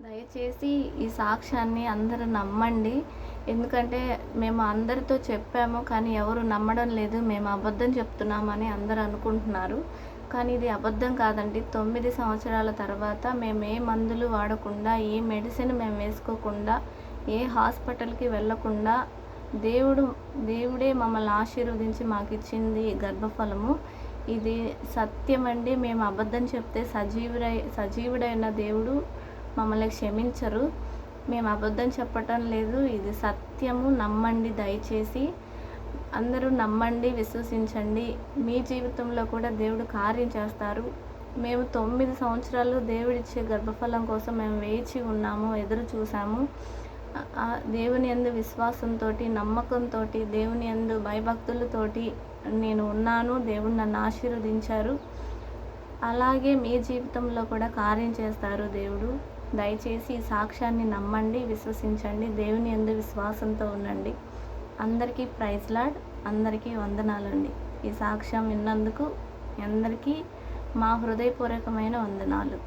దయచేసి ఈ సాక్ష్యాన్ని అందరూ నమ్మండి. ఎందుకంటే మేము అందరితో చెప్పాము. కానీ ఎవరు నమ్మడం లేదు. మేము అబద్ధం చెప్తున్నామని అందరూ అనుకుంటున్నారు. కానీ ఇది అబద్ధం కాదండి. 9 సంవత్సరాల తర్వాత మేము ఏ మందులు వాడకుండా, ఏ మెడిసిన్ మేము వేసుకోకుండా, ఏ హాస్పిటల్‌కి వెళ్ళకుండా దేవుడే మమ్మల్ని ఆశీర్వదించి మాకిచ్చింది గర్భఫలము. ఇది సత్యమండి. మేము అబద్ధం చెప్తే సజీవుడైన దేవుడు మమ్మల్ని క్షమించరు. మేము అబద్ధం చెప్పటం లేదు. ఇది సత్యము. నమ్మండి దయచేసి. అందరూ నమ్మండి, విశ్వసించండి. మీ జీవితంలో కూడా దేవుడు కార్యం చేస్తారు. మేము 9 సంవత్సరాలు దేవుడిచ్చే గర్భఫలం కోసం మేము వేచి ఉన్నాము, ఎదురు చూసాము. దేవుని యందు విశ్వాసంతోటి, నమ్మకంతోటి, దేవుని యందు భయభక్తులతోటి నేను ఉన్నాను. దేవుడు నన్ను ఆశీర్వదించారు. అలాగే మీ జీవితంలో కూడా కార్యం చేస్తారు దేవుడు. దయచేసి ఈ సాక్ష్యాన్ని నమ్మండి, విశ్వసించండి. దేవుని యందు విశ్వాసంతో ఉండండి. అందరికీ ప్రైజ్ లార్డ్. అందరికీ వందనాలండి. ఈ సాక్ష్యం విన్నందుకు అందరికీ మా హృదయపూర్వకమైన వందనాలు.